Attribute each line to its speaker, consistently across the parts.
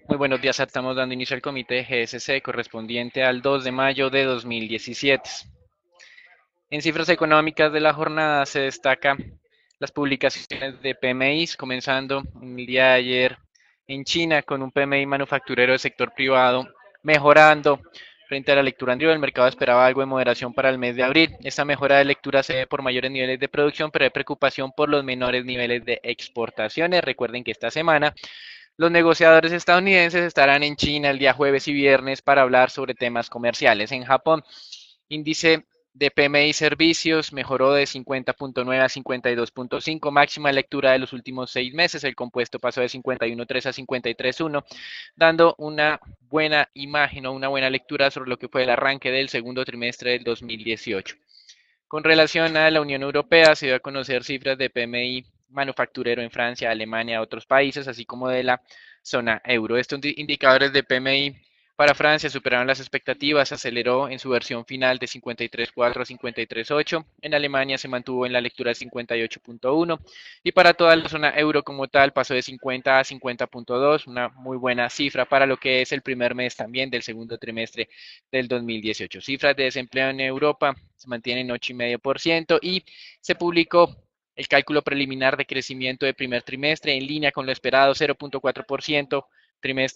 Speaker 1: Muy buenos días, estamos dando inicio al comité GSC correspondiente al 2 de mayo de 2017. En cifras económicas de la jornada se destaca las publicaciones de PMIs, comenzando el día de ayer en China con un PMI manufacturero del sector privado mejorando frente a la lectura anterior. El mercado esperaba algo de moderación para el mes de abril. Esta mejora de lectura se ve por mayores niveles de producción, pero hay preocupación por los menores niveles de exportaciones. Recuerden que esta semana los negociadores estadounidenses estarán en China el día jueves y viernes para hablar sobre temas comerciales. En Japón, índice de PMI servicios mejoró de 50.9 a 52.5, máxima lectura de los últimos 6 meses. El compuesto pasó de 51.3 a 53.1, dando una buena imagen o una buena lectura sobre lo que fue el arranque del segundo trimestre del 2018. Con relación a la Unión Europea, se dio a conocer cifras de PMI manufacturero en Francia, Alemania, otros países, así como de la zona euro. Estos indicadores de PMI para Francia superaron las expectativas, aceleró en su versión final de 53.4 a 53.8. En Alemania se mantuvo en la lectura de 58.1 y para toda la zona euro como tal pasó de 50 a 50.2, una muy buena cifra para lo que es el primer mes también del segundo trimestre del 2018. Cifras de desempleo en Europa se mantienen en 8,5% y se publicó el cálculo preliminar de crecimiento de primer trimestre en línea con lo esperado 0.4% primer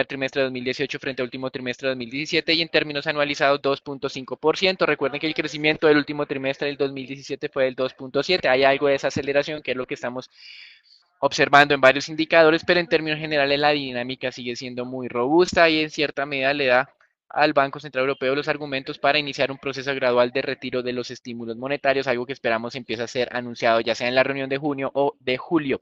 Speaker 1: trimestre de 2018 frente al último trimestre de 2017 y en términos anualizados 2.5%. Recuerden que el crecimiento del último trimestre del 2017 fue del 2.7%. Hay algo de desaceleración que es lo que estamos observando en varios indicadores, pero en términos generales la dinámica sigue siendo muy robusta y en cierta medida le da al Banco Central Europeo los argumentos para iniciar un proceso gradual de retiro de los estímulos monetarios, algo que esperamos empiece a ser anunciado ya sea en la reunión de junio o de julio.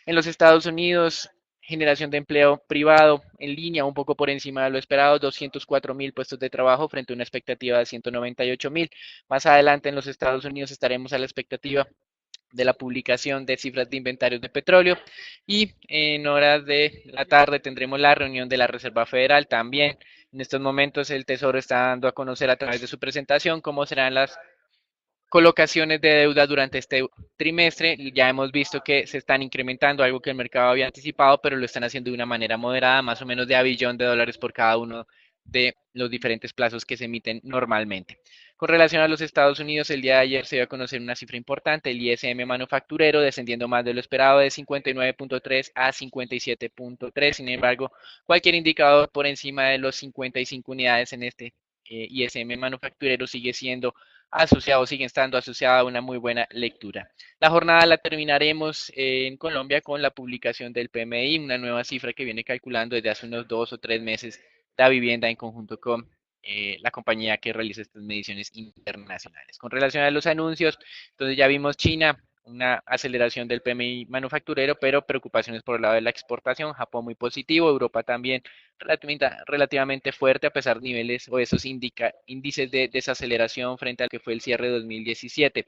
Speaker 1: En los Estados Unidos, generación de empleo privado en línea, un poco por encima de lo esperado, 204.000 puestos de trabajo frente a una expectativa de 198.000. Más adelante en los Estados Unidos estaremos a la expectativa de la publicación de cifras de inventarios de petróleo y en horas de la tarde tendremos la reunión de la Reserva Federal. También en estos momentos el Tesoro está dando a conocer a través de su presentación cómo serán las colocaciones de deuda durante este trimestre. Ya hemos visto que se están incrementando, algo que el mercado había anticipado, pero lo están haciendo de una manera moderada, más o menos de a billón de dólares por cada uno de los diferentes plazos que se emiten normalmente. Con relación a los Estados Unidos, el día de ayer se dio a conocer una cifra importante, el ISM manufacturero descendiendo más de lo esperado de 59.3 a 57.3. Sin embargo, cualquier indicador por encima de los 55 unidades en este ISM manufacturero sigue siendo asociado, siguen estando asociados a una muy buena lectura. La jornada la terminaremos en Colombia con la publicación del PMI, una nueva cifra que viene calculando desde hace unos 2 o 3 meses la vivienda en conjunto con la compañía que realiza estas mediciones internacionales. Con relación a los anuncios, entonces ya vimos China, una aceleración del PMI manufacturero, pero preocupaciones por el lado de la exportación, Japón muy positivo, Europa también relativamente fuerte a pesar de niveles o esos índices de desaceleración frente al que fue el cierre de 2017.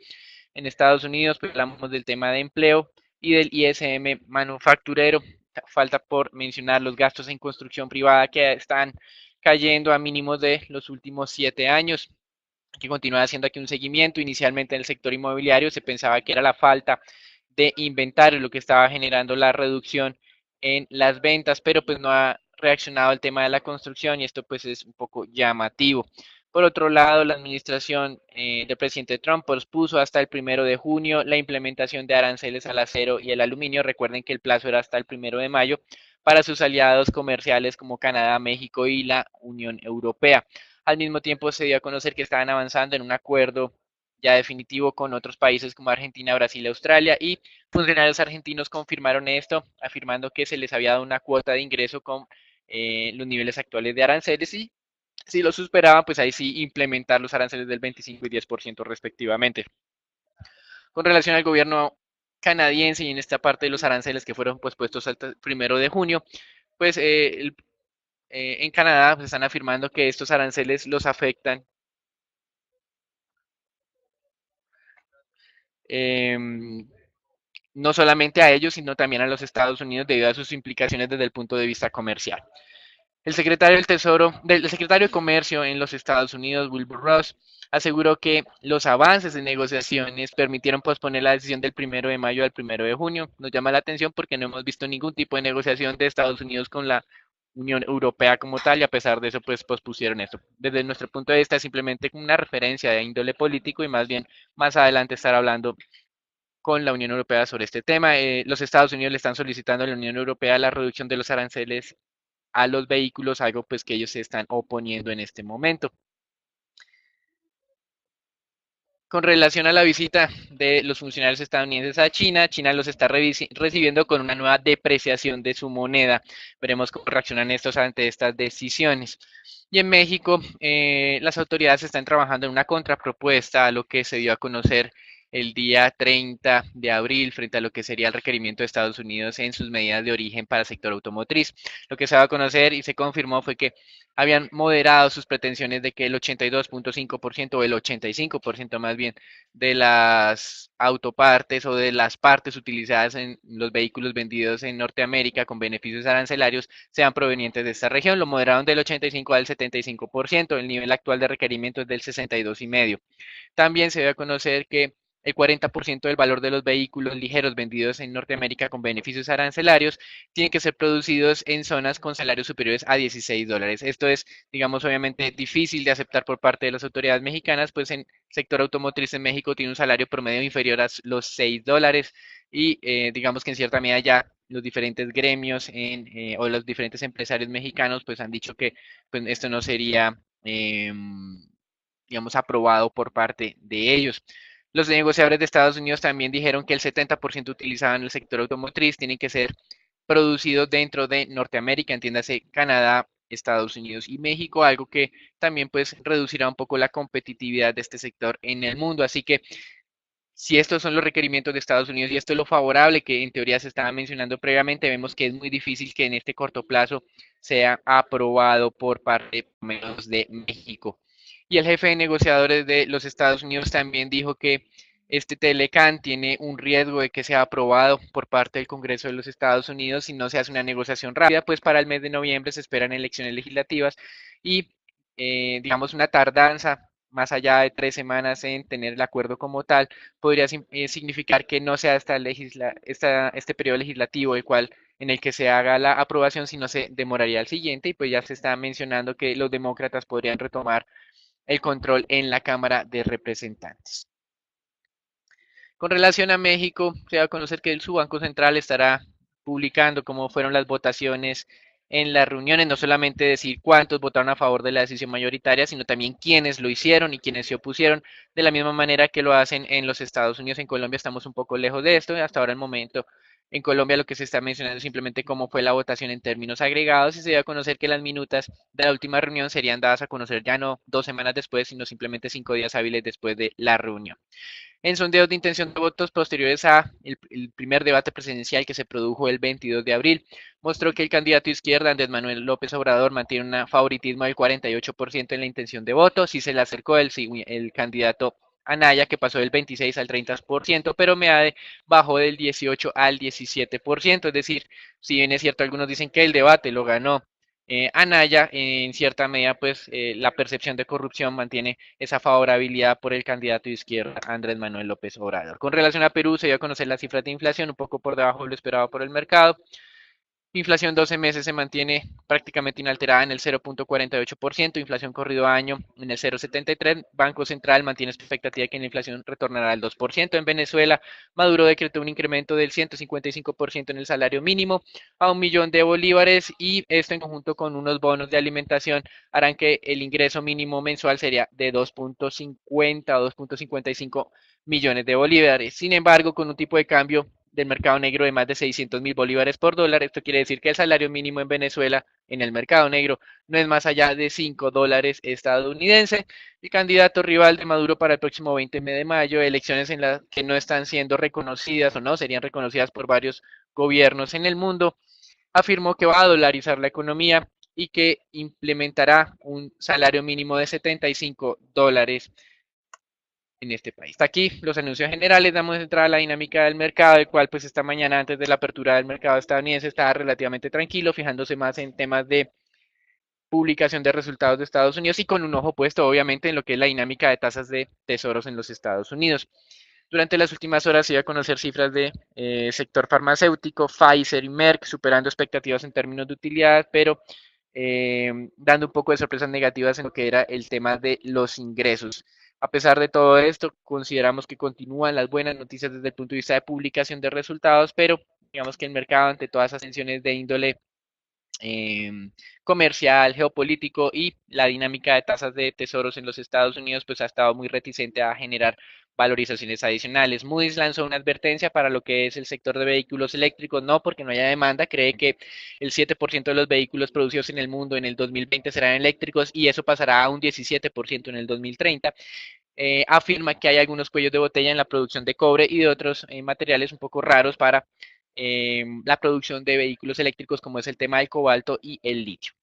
Speaker 1: En Estados Unidos pues, hablamos del tema de empleo y del ISM manufacturero. Falta por mencionar los gastos en construcción privada que están cayendo a mínimos de los últimos 7 años, que continúa haciendo aquí un seguimiento. Inicialmente en el sector inmobiliario se pensaba que era la falta de inventario lo que estaba generando la reducción en las ventas, pero pues no ha reaccionado el tema de la construcción y esto pues es un poco llamativo. Por otro lado, la administración del presidente Trump pospuso hasta el 1 de junio la implementación de aranceles al acero y el aluminio. Recuerden que el plazo era hasta el 1 de mayo para sus aliados comerciales como Canadá, México y la Unión Europea. Al mismo tiempo se dio a conocer que estaban avanzando en un acuerdo ya definitivo con otros países como Argentina, Brasil y Australia y funcionarios argentinos confirmaron esto, afirmando que se les había dado una cuota de ingreso con los niveles actuales de aranceles y si lo superaban, pues ahí sí implementar los aranceles del 25 y 10% respectivamente. Con relación al gobierno canadiense y en esta parte de los aranceles que fueron pues puestos al 1 de junio, pues en Canadá pues, están afirmando que estos aranceles los afectan eh, no solamente a ellos, sino también a los Estados Unidos debido a sus implicaciones desde el punto de vista comercial. El secretario de Comercio en los Estados Unidos, Wilbur Ross, aseguró que los avances en negociaciones permitieron posponer la decisión del 1 de mayo al 1 de junio. Nos llama la atención porque no hemos visto ningún tipo de negociación de Estados Unidos con la Unión Europea como tal, y a pesar de eso, pues pospusieron esto. Desde nuestro punto de vista, es simplemente una referencia de índole político y más bien más adelante estar hablando con la Unión Europea sobre este tema. Los Estados Unidos le están solicitando a la Unión Europea la reducción de los aranceles a los vehículos, algo pues que ellos se están oponiendo en este momento. Con relación a la visita de los funcionarios estadounidenses a China, China los está recibiendo con una nueva depreciación de su moneda. Veremos cómo reaccionan estos ante estas decisiones. Y en México, las autoridades están trabajando en una contrapropuesta a lo que se dio a conocer el día 30 de abril frente a lo que sería el requerimiento de Estados Unidos en sus medidas de origen para el sector automotriz. Lo que se va a conocer y se confirmó fue que habían moderado sus pretensiones de que el 82.5% o el 85% más bien de las autopartes o de las partes utilizadas en los vehículos vendidos en Norteamérica con beneficios arancelarios sean provenientes de esta región. Lo moderaron del 85 al 75%, el nivel actual de requerimiento es del 62,5%. También se dio a conocer que el 40% del valor de los vehículos ligeros vendidos en Norteamérica con beneficios arancelarios tienen que ser producidos en zonas con salarios superiores a $16. Esto es, digamos, obviamente difícil de aceptar por parte de las autoridades mexicanas, pues en el sector automotriz en México tiene un salario promedio inferior a los $6 y digamos que en cierta medida ya los diferentes gremios o los diferentes empresarios mexicanos pues han dicho que pues, esto no sería digamos, aprobado por parte de ellos. Los negociadores de Estados Unidos también dijeron que el 70% utilizado en el sector automotriz tienen que ser producidos dentro de Norteamérica, entiéndase Canadá, Estados Unidos y México, algo que también pues reducirá un poco la competitividad de este sector en el mundo. Así que si estos son los requerimientos de Estados Unidos y esto es lo favorable que en teoría se estaba mencionando previamente, vemos que es muy difícil que en este corto plazo sea aprobado por parte menos de México. Y el jefe de negociadores de los Estados Unidos también dijo que este Telecan tiene un riesgo de que sea aprobado por parte del Congreso de los Estados Unidos si no se hace una negociación rápida, pues para el mes de noviembre se esperan elecciones legislativas y digamos una tardanza más allá de 3 semanas en tener el acuerdo como tal, podría significar que no sea este periodo legislativo en el que se haga la aprobación, sino se demoraría al siguiente y pues ya se está mencionando que los demócratas podrían retomar el control en la Cámara de Representantes. Con relación a México, se va a conocer que su Banco Central estará publicando cómo fueron las votaciones en las reuniones, no solamente decir cuántos votaron a favor de la decisión mayoritaria, sino también quiénes lo hicieron y quiénes se opusieron, de la misma manera que lo hacen en los Estados Unidos. En Colombia estamos un poco lejos de esto, hasta ahora el momento en Colombia lo que se está mencionando es simplemente cómo fue la votación en términos agregados y se dio a conocer que las minutas de la última reunión serían dadas a conocer ya no 2 semanas después, sino simplemente 5 días hábiles después de la reunión. En sondeos de intención de votos posteriores a el primer debate presidencial que se produjo el 22 de abril, mostró que el candidato izquierda, Andrés Manuel López Obrador, mantiene un favoritismo del 48% en la intención de voto. Sí se le acercó el candidato Anaya, que pasó del 26 al 30%, pero Meade bajó del 18 al 17%. Es decir, si bien es cierto, algunos dicen que el debate lo ganó Anaya, en cierta medida, pues la percepción de corrupción mantiene esa favorabilidad por el candidato de izquierda, Andrés Manuel López Obrador. Con relación a Perú, se dio a conocer las cifras de inflación, un poco por debajo de lo esperado por el mercado. Inflación 12 meses se mantiene prácticamente inalterada en el 0.48%, inflación corrido año en el 0.73%, Banco Central mantiene su expectativa de que la inflación retornará al 2%. En Venezuela, Maduro decretó un incremento del 155% en el salario mínimo a 1 millón de bolívares y esto en conjunto con unos bonos de alimentación harán que el ingreso mínimo mensual sería de 2.50 o 2.55 millones de bolívares. Sin embargo, con un tipo de cambio del mercado negro de más de 600.000 bolívares por dólar. Esto quiere decir que el salario mínimo en Venezuela, en el mercado negro, no es más allá de $5 estadounidenses. El candidato rival de Maduro para el próximo 20 de mayo, elecciones en las que no están siendo reconocidas o no serían reconocidas por varios gobiernos en el mundo, afirmó que va a dolarizar la economía y que implementará un salario mínimo de $75 en este país. Hasta aquí los anuncios generales, damos entrada a la dinámica del mercado, el cual pues esta mañana antes de la apertura del mercado estadounidense estaba relativamente tranquilo, fijándose más en temas de publicación de resultados de Estados Unidos y con un ojo puesto obviamente en lo que es la dinámica de tasas de tesoros en los Estados Unidos. Durante las últimas horas se iba a conocer cifras de sector farmacéutico, Pfizer y Merck superando expectativas en términos de utilidad, pero dando un poco de sorpresas negativas en lo que era el tema de los ingresos. A pesar de todo esto, consideramos que continúan las buenas noticias desde el punto de vista de publicación de resultados, pero digamos que el mercado, ante todas esas tensiones de índole comercial, geopolítico y la dinámica de tasas de tesoros en los Estados Unidos, pues ha estado muy reticente a generar valorizaciones adicionales. Moody's lanzó una advertencia para lo que es el sector de vehículos eléctricos, no porque no haya demanda, cree que el 7% de los vehículos producidos en el mundo en el 2020 serán eléctricos y eso pasará a un 17% en el 2030. Afirma que hay algunos cuellos de botella en la producción de cobre y de otros materiales un poco raros para la producción de vehículos eléctricos, como es el tema del cobalto y el litio.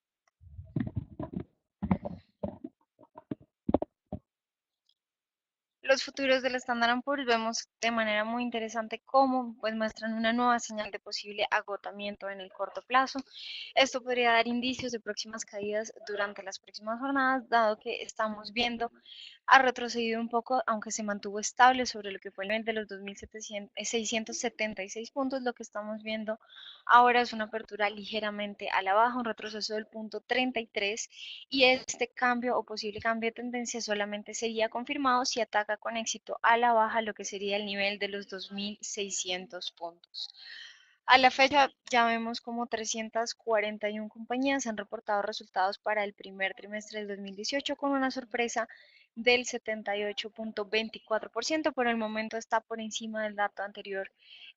Speaker 2: Los futuros del Standard Poor's vemos de manera muy interesante cómo pues muestran una nueva señal de posible agotamiento en el corto plazo. Esto podría dar indicios de próximas caídas durante las próximas jornadas, dado que estamos viendo ha retrocedido un poco, aunque se mantuvo estable sobre lo que fue el nivel de los 2.676 puntos. Lo que estamos viendo ahora es una apertura ligeramente a la baja, un retroceso del punto 33, y este cambio o posible cambio de tendencia solamente sería confirmado si ataca con éxito a la baja lo que sería el nivel de los 2.600 puntos. A la fecha ya vemos como 341 compañías han reportado resultados para el primer trimestre del 2018 con una sorpresa del 78.24%. Por el momento está por encima del dato anterior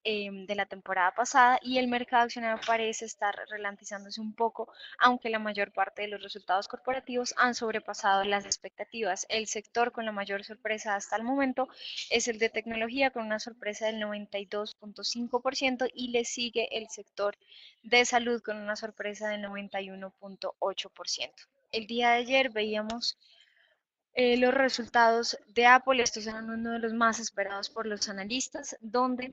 Speaker 2: de la temporada pasada y el mercado accionario parece estar ralentizándose un poco, aunque la mayor parte de los resultados corporativos han sobrepasado las expectativas. El sector con la mayor sorpresa hasta el momento es el de tecnología con una sorpresa del 92.5% y le sigue el sector de salud con una sorpresa del 91.8%. El día de ayer veíamos los resultados de Apple. Estos eran uno de los más esperados por los analistas, donde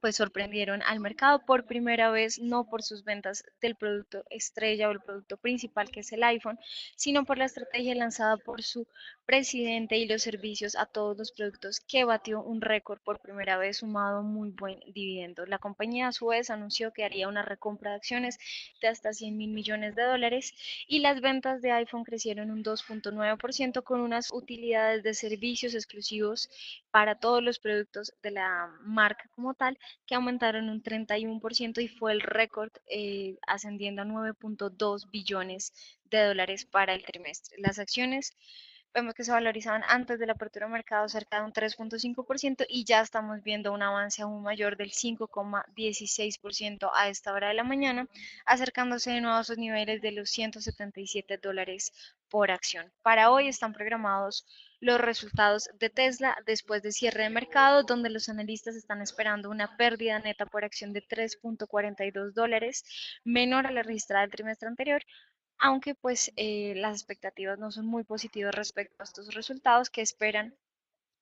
Speaker 2: pues sorprendieron al mercado por primera vez, no por sus ventas del producto estrella o el producto principal que es el iPhone, sino por la estrategia lanzada por su presidente y los servicios a todos los productos que batió un récord por primera vez sumado muy buen dividendo. La compañía a su vez anunció que haría una recompra de acciones de hasta 100 mil millones de dólares y las ventas de iPhone crecieron un 2.9% con unas utilidades de servicios exclusivos para todos los productos de la marca como tal que aumentaron un 31% y fue el récord ascendiendo a 9.2 billones de dólares para el trimestre. Las acciones vemos que se valorizaban antes de la apertura de mercado cerca de un 3.5% y ya estamos viendo un avance aún mayor del 5.16% a esta hora de la mañana, acercándose de nuevo a sus niveles de los 177 dólares por acción. Para hoy están programados los resultados de Tesla después de cierre de mercado, donde los analistas están esperando una pérdida neta por acción de 3.42 dólares, menor a la registrada del trimestre anterior, aunque pues las expectativas no son muy positivas respecto a estos resultados que esperan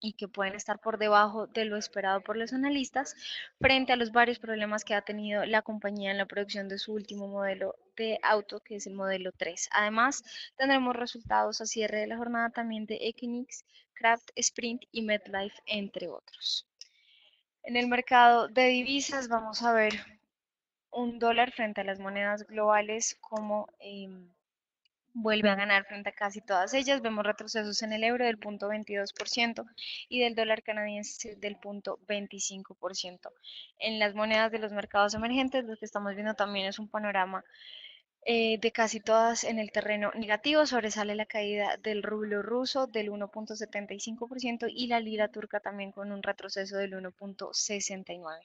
Speaker 2: y que pueden estar por debajo de lo esperado por los analistas frente a los varios problemas que ha tenido la compañía en la producción de su último modelo de auto, que es el modelo 3. Además, tendremos resultados a cierre de la jornada también de Equinix, Kraft, Sprint y MetLife, entre otros. En el mercado de divisas vamos a ver un dólar frente a las monedas globales como vuelve a ganar frente a casi todas ellas. Vemos retrocesos en el euro del 0.22% y del dólar canadiense del 0.25%. En las monedas de los mercados emergentes, lo que estamos viendo también es un panorama de casi todas en el terreno negativo. Sobresale la caída del rublo ruso del 1.75% y la lira turca también con un retroceso del 1.69%.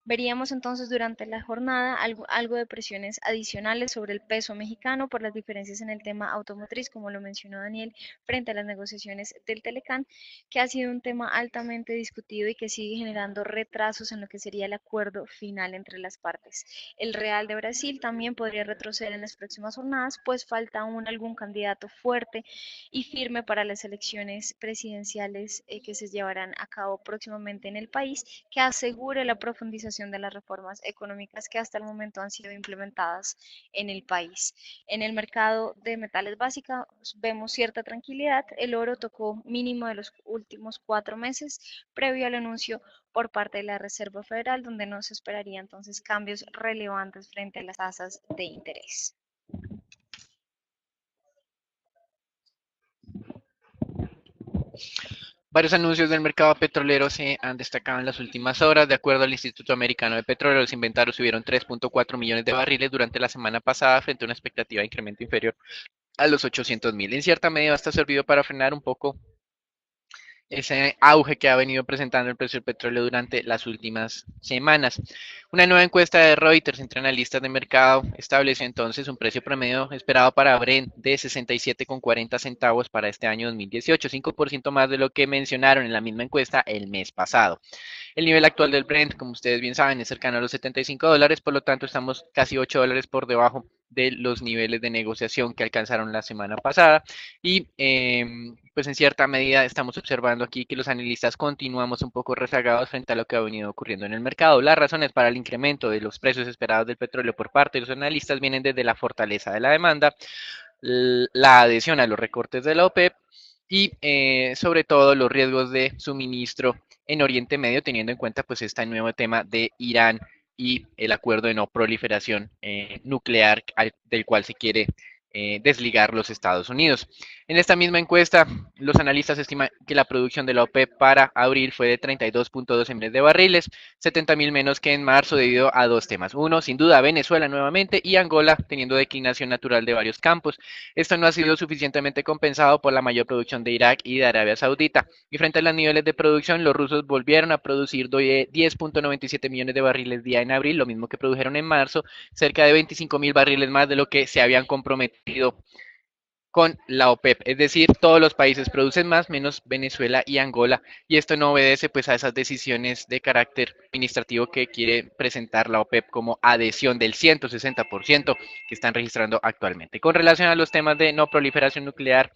Speaker 2: Veríamos entonces durante la jornada algo de presiones adicionales sobre el peso mexicano por las diferencias en el tema automotriz, como lo mencionó Daniel, frente a las negociaciones del Telecán, que ha sido un tema altamente discutido y que sigue generando retrasos en lo que sería el acuerdo final entre las partes. El Real de Brasil también podría retroceder en las próximas jornadas, pues falta aún algún candidato fuerte y firme para las elecciones presidenciales que se llevarán a cabo próximamente en el país, que asegure la profundización ejecución de las reformas económicas que hasta el momento han sido implementadas en el país. En el mercado de metales básicos vemos cierta tranquilidad. El oro tocó mínimo de los últimos 4 meses previo al anuncio por parte de la Reserva Federal, donde no se esperaría entonces cambios relevantes frente a las tasas de interés.
Speaker 1: Varios anuncios del mercado petrolero se han destacado en las últimas horas. De acuerdo al Instituto Americano de Petróleo, los inventarios subieron 3.4 millones de barriles durante la semana pasada frente a una expectativa de incremento inferior a los 800.000. En cierta medida, esto ha servido para frenar un poco ese auge que ha venido presentando el precio del petróleo durante las últimas semanas. Una nueva encuesta de Reuters entre analistas de mercado estableció entonces un precio promedio esperado para Brent de 67,40 centavos para este año 2018, 5% más de lo que mencionaron en la misma encuesta el mes pasado. El nivel actual del Brent, como ustedes bien saben, es cercano a los $75, por lo tanto estamos casi $8 por debajo de los niveles de negociación que alcanzaron la semana pasada y pues en cierta medida estamos observando aquí que los analistas continuamos un poco rezagados frente a lo que ha venido ocurriendo en el mercado. Las razones para el incremento de los precios esperados del petróleo por parte de los analistas vienen desde la fortaleza de la demanda, la adhesión a los recortes de la OPEP y sobre todo los riesgos de suministro en Oriente Medio, teniendo en cuenta pues este nuevo tema de Irán y el acuerdo de no proliferación nuclear del cual se quiere desligar los Estados Unidos. En esta misma encuesta, los analistas estiman que la producción de la OPEP para abril fue de 32.12 millones de barriles, 70.000 menos que en marzo debido a dos temas. Uno, sin duda, Venezuela nuevamente y Angola teniendo declinación natural de varios campos. Esto no ha sido suficientemente compensado por la mayor producción de Irak y de Arabia Saudita. Y frente a los niveles de producción, los rusos volvieron a producir 10.97 millones de barriles día en abril, lo mismo que produjeron en marzo, cerca de 25.000 barriles más de lo que se habían comprometido con la OPEP, es decir, todos los países producen más menos Venezuela y Angola, y esto no obedece pues a esas decisiones de carácter administrativo que quiere presentar la OPEP como adhesión del 160% que están registrando actualmente. Con relación a los temas de no proliferación nuclear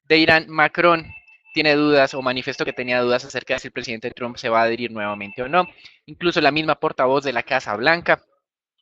Speaker 1: de Irán, Macron tiene dudas o manifestó que tenía dudas acerca de si el presidente Trump se va a adherir nuevamente o no. Incluso la misma portavoz de la Casa Blanca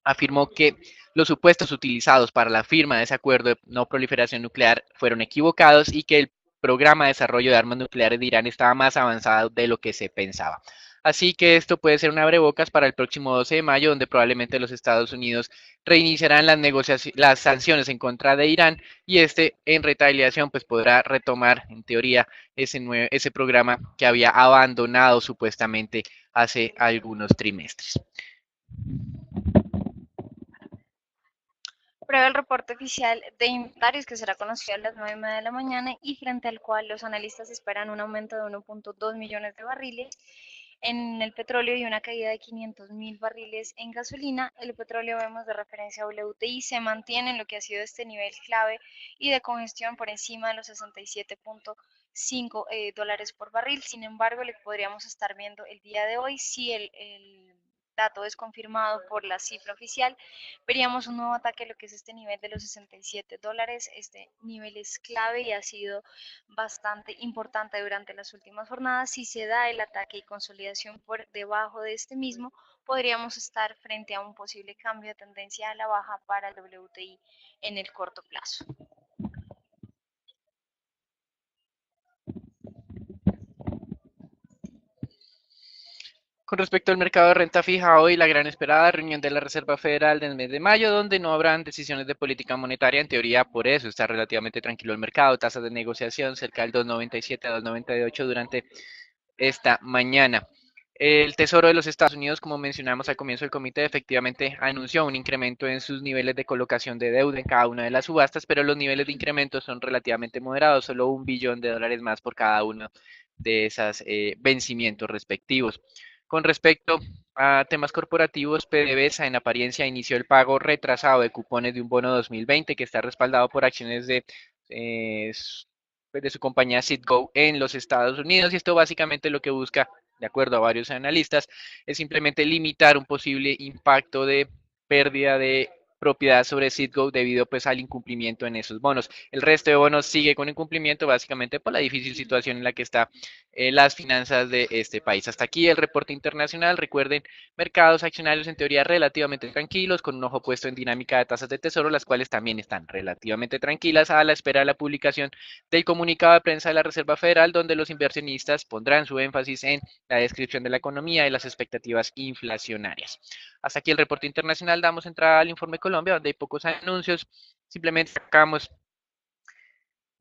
Speaker 1: afirmó que los supuestos utilizados para la firma de ese acuerdo de no proliferación nuclear fueron equivocados y que el programa de desarrollo de armas nucleares de Irán estaba más avanzado de lo que se pensaba. Así que esto puede ser un abrebocas para el próximo 12 de mayo, donde probablemente los Estados Unidos reiniciarán las sanciones en contra de Irán y este en retaliación pues podrá retomar en teoría ese programa que había abandonado supuestamente hace algunos trimestres.
Speaker 2: Prueba el reporte oficial de inventarios que será conocido a las 9:30 de la mañana y frente al cual los analistas esperan un aumento de 1.2 millones de barriles en el petróleo y una caída de 500.000 barriles en gasolina. El petróleo vemos de referencia WTI se mantiene en lo que ha sido este nivel clave y de congestión por encima de los 67.5 dólares por barril. Sin embargo, le podríamos estar viendo el día de hoy si el dato es confirmado por la cifra oficial, veríamos un nuevo ataque a lo que es este nivel de los 67 dólares. Este nivel es clave y ha sido bastante importante durante las últimas jornadas. Si se da el ataque y consolidación por debajo de este mismo, podríamos estar frente a un posible cambio de tendencia a la baja para el WTI en el corto plazo.
Speaker 1: Con respecto al mercado de renta fija, hoy la gran esperada reunión de la Reserva Federal del mes de mayo, donde no habrán decisiones de política monetaria, en teoría por eso está relativamente tranquilo el mercado, tasas de negociación cerca del 2.97 a 2.98 durante esta mañana. El Tesoro de los Estados Unidos, como mencionamos al comienzo del comité, efectivamente anunció un incremento en sus niveles de colocación de deuda en cada una de las subastas, pero los niveles de incremento son relativamente moderados, solo $1 billón más por cada uno de esos vencimientos respectivos. Con respecto a temas corporativos, PDVSA en apariencia inició el pago retrasado de cupones de un bono 2020 que está respaldado por acciones eh, de su compañía Citgo en los Estados Unidos y esto básicamente lo que busca, de acuerdo a varios analistas, es simplemente limitar un posible impacto de pérdida de propiedad sobre Citgo debido pues al incumplimiento en esos bonos. El resto de bonos sigue con incumplimiento básicamente por la difícil situación en la que está las finanzas de este país. Hasta aquí el reporte internacional. Recuerden, mercados accionarios en teoría relativamente tranquilos, con un ojo puesto en dinámica de tasas de tesoro, las cuales también están relativamente tranquilas a la espera de la publicación del comunicado de prensa de la Reserva Federal, donde los inversionistas pondrán su énfasis en la descripción de la economía y las expectativas inflacionarias. Hasta aquí el reporte internacional. Damos entrada al informe Colombia, donde hay pocos anuncios. Simplemente sacamos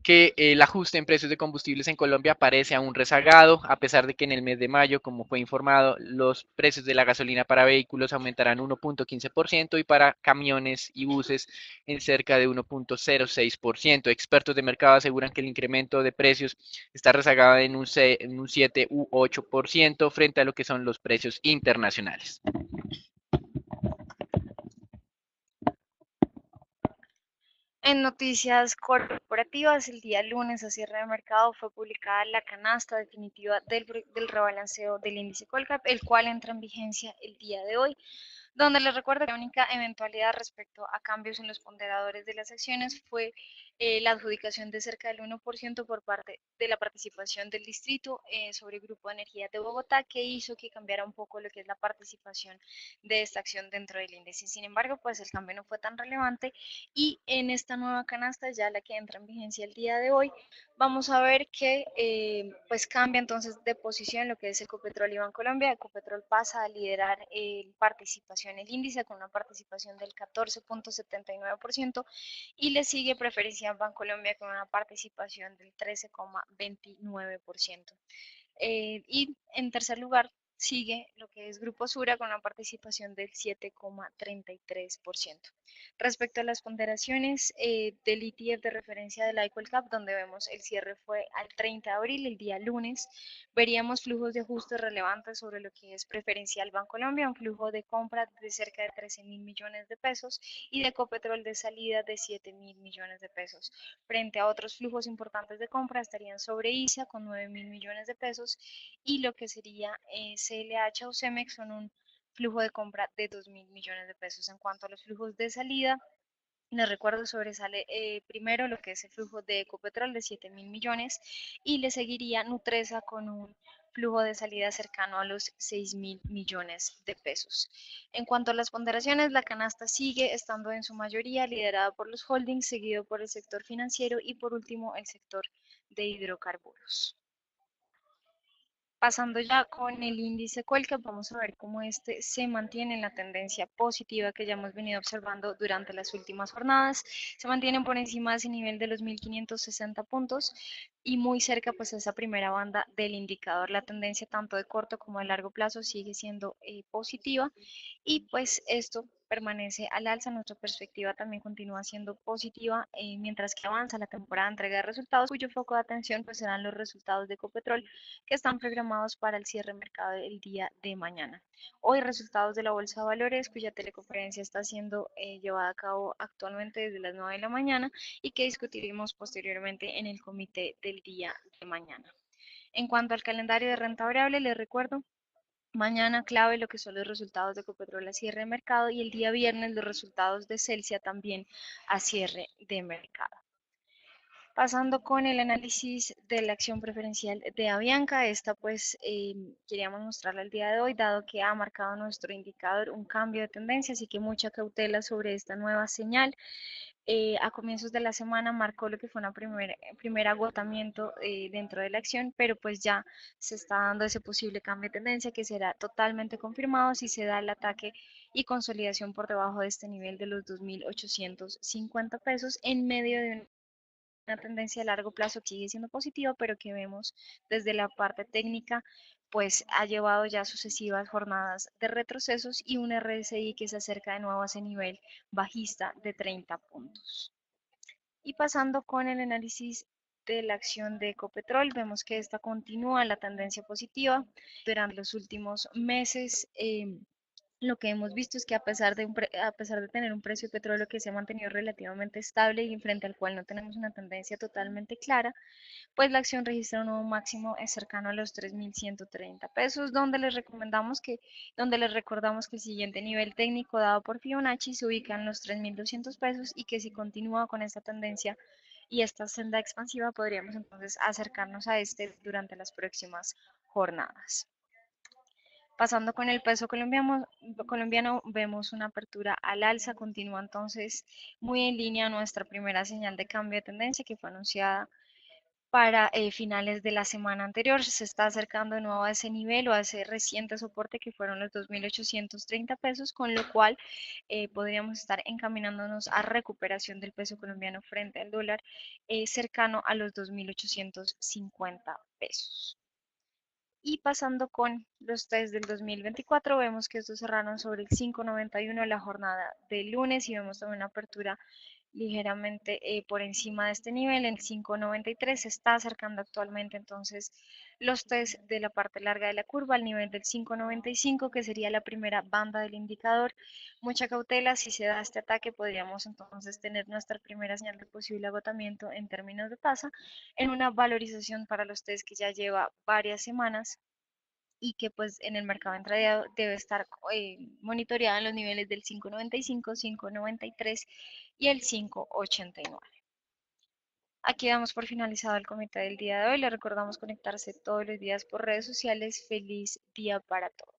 Speaker 1: que el ajuste en precios de combustibles en Colombia parece aún rezagado, a pesar de que en el mes de mayo, como fue informado, los precios de la gasolina para vehículos aumentarán 1.15% y para camiones y buses en cerca de 1.06%. Expertos de mercado aseguran que el incremento de precios está rezagado en un 7 u 8% frente a lo que son los precios internacionales.
Speaker 2: En noticias corporativas, el día lunes a cierre de mercado fue publicada la canasta definitiva del rebalanceo del índice Colcap, el cual entra en vigencia el día de hoy, donde les recuerdo que la única eventualidad respecto a cambios en los ponderadores de las acciones fue la adjudicación de cerca del 1% por parte de la participación del distrito sobre el Grupo de Energía de Bogotá, que hizo que cambiara un poco lo que es la participación de esta acción dentro del índice. Sin embargo, pues el cambio no fue tan relevante y en esta nueva canasta, ya la que entra en vigencia el día de hoy, vamos a ver que pues cambia entonces de posición lo que es Ecopetrol y Bancolombia. Ecopetrol pasa a liderar participación el índice con una participación del 14.79% y le sigue preferencia Bancolombia con una participación del 13.29%. Y en tercer lugar sigue lo que es Grupo Sura con una participación del 7.33%. Respecto a las ponderaciones del ETF de referencia del IQL Cap, donde vemos el cierre fue al 30 de abril, el día lunes, veríamos flujos de ajustes relevantes sobre lo que es preferencial Bancolombia, un flujo de compra de cerca de 13.000 millones de pesos y de Ecopetrol de salida de 7.000 millones de pesos. Frente a otros flujos importantes de compra estarían sobre ISA con 9.000 millones de pesos y lo que sería CLH o Cemex son un flujo de compra de 2.000 millones de pesos. En cuanto a los flujos de salida, les recuerdo, sobresale primero lo que es el flujo de Ecopetrol de 7.000 millones y le seguiría Nutresa con un flujo de salida cercano a los 6.000 millones de pesos. En cuanto a las ponderaciones, la canasta sigue estando en su mayoría liderada por los holdings, seguido por el sector financiero y por último el sector de hidrocarburos. Pasando ya con el índice Colcap, vamos a ver cómo este se mantiene en la tendencia positiva que ya hemos venido observando durante las últimas jornadas. Se mantienen por encima de ese nivel de los 1.560 puntos y muy cerca pues a esa primera banda del indicador. La tendencia tanto de corto como de largo plazo sigue siendo positiva y pues esto permanece al alza. Nuestra perspectiva también continúa siendo positiva mientras que avanza la temporada de entrega de resultados, cuyo foco de atención pues serán los resultados de Ecopetrol que están programados para el cierre de mercado el día de mañana. Hoy resultados de la Bolsa de Valores, cuya teleconferencia está siendo llevada a cabo actualmente desde las 9 de la mañana y que discutiremos posteriormente en el comité del día de mañana. En cuanto al calendario de renta variable, les recuerdo mañana clave lo que son los resultados de Ecopetrol a cierre de mercado y el día viernes los resultados de Celsia también a cierre de mercado. Pasando con el análisis de la acción preferencial de Avianca, esta pues queríamos mostrarla el día de hoy, dado que ha marcado nuestro indicador un cambio de tendencia, así que mucha cautela sobre esta nueva señal. A comienzos de la semana marcó lo que fue un primer agotamiento dentro de la acción, pero pues ya se está dando ese posible cambio de tendencia que será totalmente confirmado si se da el ataque y consolidación por debajo de este nivel de los 2.850 pesos en medio de una tendencia a largo plazo que sigue siendo positiva, pero que vemos desde la parte técnica, pues ha llevado ya sucesivas jornadas de retrocesos y un RSI que se acerca de nuevo a ese nivel bajista de 30 puntos. Y pasando con el análisis de la acción de Ecopetrol, vemos que esta continúa la tendencia positiva durante los últimos meses. lo que hemos visto es que a pesar de tener un precio de petróleo que se ha mantenido relativamente estable y frente al cual no tenemos una tendencia totalmente clara, pues la acción registra un nuevo máximo cercano a los 3.130 pesos, donde les recordamos que el siguiente nivel técnico dado por Fibonacci se ubica en los 3.200 pesos y que si continúa con esta tendencia y esta senda expansiva podríamos entonces acercarnos a este durante las próximas jornadas. Pasando con el peso colombiano, vemos una apertura al alza, continúa entonces muy en línea nuestra primera señal de cambio de tendencia que fue anunciada para finales de la semana anterior. Se está acercando de nuevo a ese nivel o a ese reciente soporte que fueron los 2.830 pesos, con lo cual podríamos estar encaminándonos a recuperación del peso colombiano frente al dólar cercano a los 2.850 pesos. Y pasando con los test del 2024, vemos que estos cerraron sobre el 5.91 la jornada de lunes y vemos también una apertura ligeramente por encima de este nivel, en 5.93 se está acercando actualmente entonces los test de la parte larga de la curva al nivel del 5.95 que sería la primera banda del indicador. Mucha cautela, si se da este ataque podríamos entonces tener nuestra primera señal de posible agotamiento en términos de tasa en una valorización para los test que ya lleva varias semanas y que pues en el mercado intradía debe estar monitoreada en los niveles del 5.95, 5.93 y el 5.89. Aquí damos por finalizado el comité del día de hoy. Le recordamos conectarse todos los días por redes sociales. Feliz día para todos.